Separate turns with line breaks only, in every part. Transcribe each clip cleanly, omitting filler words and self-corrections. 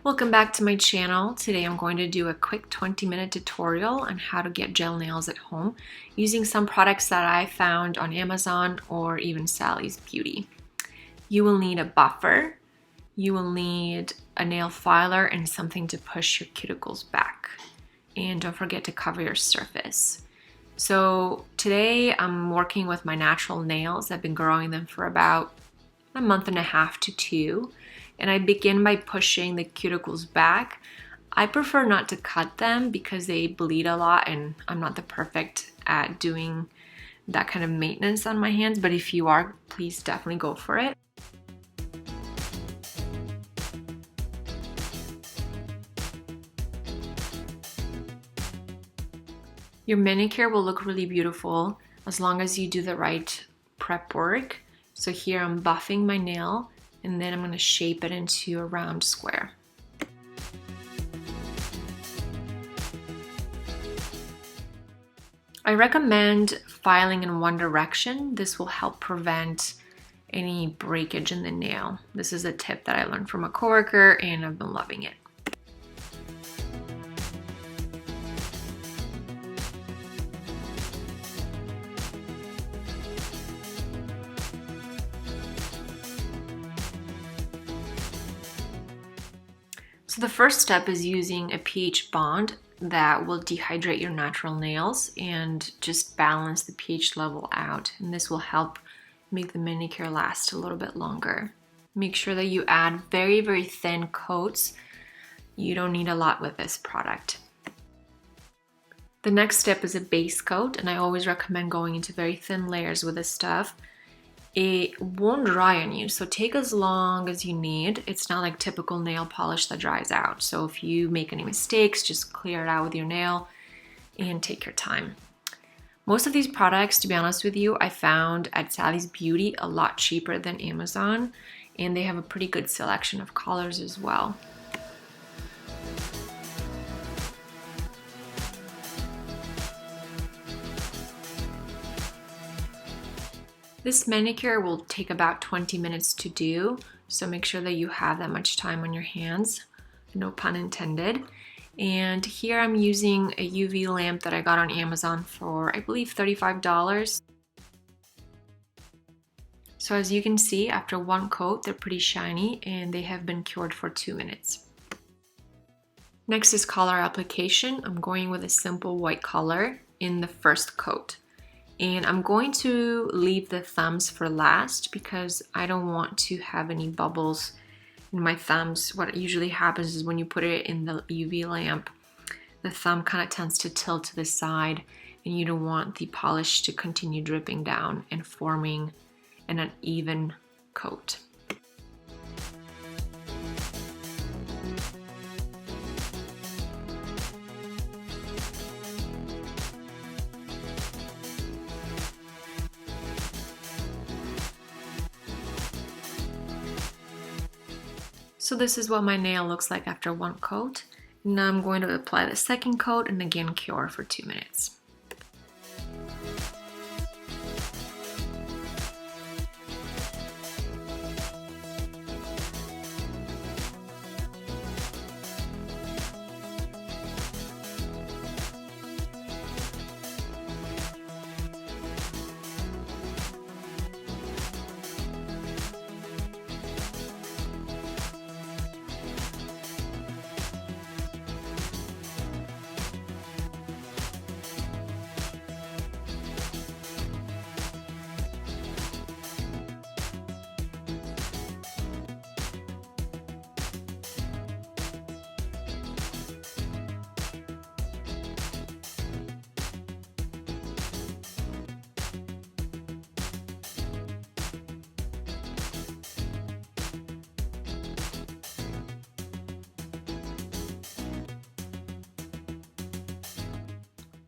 Welcome back to my channel. Today I'm going to do a quick 20-minute tutorial on how to get gel nails at home using some products that I found on Amazon or even Sally's Beauty. You will need a buffer, you will need a nail filer and something to push your cuticles back. And don't forget to cover your surface. So today I'm working with my natural nails. I've been growing them for about a month and a half to 2. And I begin by pushing the cuticles back. I prefer not to cut them because they bleed a lot and I'm not the perfect at doing that kind of maintenance on my hands, but if you are, please definitely go for it. Your manicure will look really beautiful as long as you do the right prep work. So here I'm buffing my nail and then I'm going to shape it into a round square. I recommend filing in one direction. This will help prevent any breakage in the nail. This is a tip that I learned from a coworker and I've been loving it. So the first step is using a pH bond that will dehydrate your natural nails and just balance the pH level out. And this will help make the manicure last a little bit longer. Make sure that you add very, very thin coats. You don't need a lot with this product. The next step is a base coat, and I always recommend going into very thin layers with this stuff. It won't dry on you, so take as long as you need. It's not like typical nail polish that dries out. So if you make any mistakes, just clear it out with your nail and take your time. Most of these products, to be honest with you, I found at Sally's Beauty a lot cheaper than Amazon, and they have a pretty good selection of colors as well. This manicure will take about 20 minutes to do, so make sure that you have that much time on your hands, no pun intended. And here I'm using a UV lamp that I got on Amazon for, I believe, $35. So as you can see, after one coat, they're pretty shiny and they have been cured for 2 minutes. Next is color application. I'm going with a simple white color in the first coat. And I'm going to leave the thumbs for last because I don't want to have any bubbles in my thumbs. What usually happens is when you put it in the UV lamp, the thumb kind of tends to tilt to the side and you don't want the polish to continue dripping down and forming an uneven coat. So this is what my nail looks like after one coat. Now I'm going to apply the second coat and again cure for 2 minutes.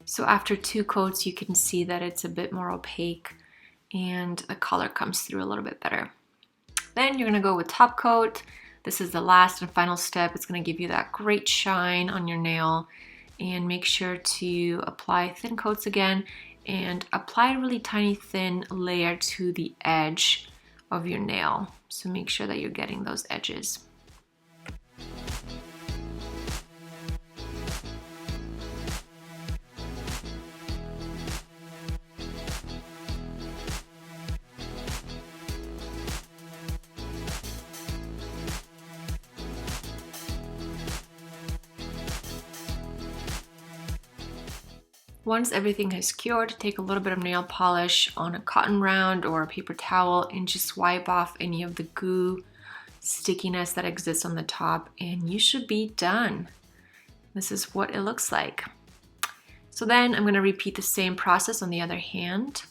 So after 2 coats, you can see that it's a bit more opaque and the color comes through a little bit better. Then you're gonna go with top coat. This is the last and final step. It's gonna give you that great shine on your nail, and make sure to apply thin coats again and apply a really tiny thin layer to the edge of your nail. So make sure that you're getting those edges. Once everything has cured, take a little bit of nail polish on a cotton round or a paper towel and just wipe off any of the goo, stickiness that exists on the top, and you should be done. This is what it looks like. So then I'm going to repeat the same process on the other hand.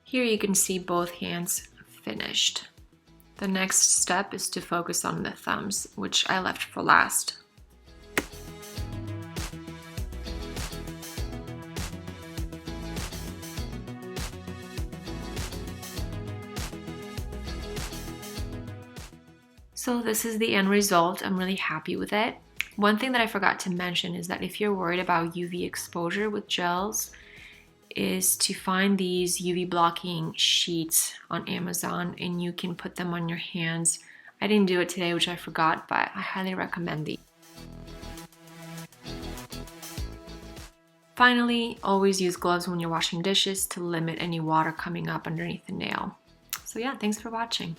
Here you can see both hands finished. The next step is to focus on the thumbs, which I left for last. So this is the end result. I'm really happy with it. One thing that I forgot to mention is that if you're worried about UV exposure with gels, is to find these UV blocking sheets on Amazon, and you can put them on your hands. I didn't do it today, which I forgot, but I highly recommend these. Finally, always use gloves when you're washing dishes to limit any water coming up underneath the nail. So yeah, thanks for watching.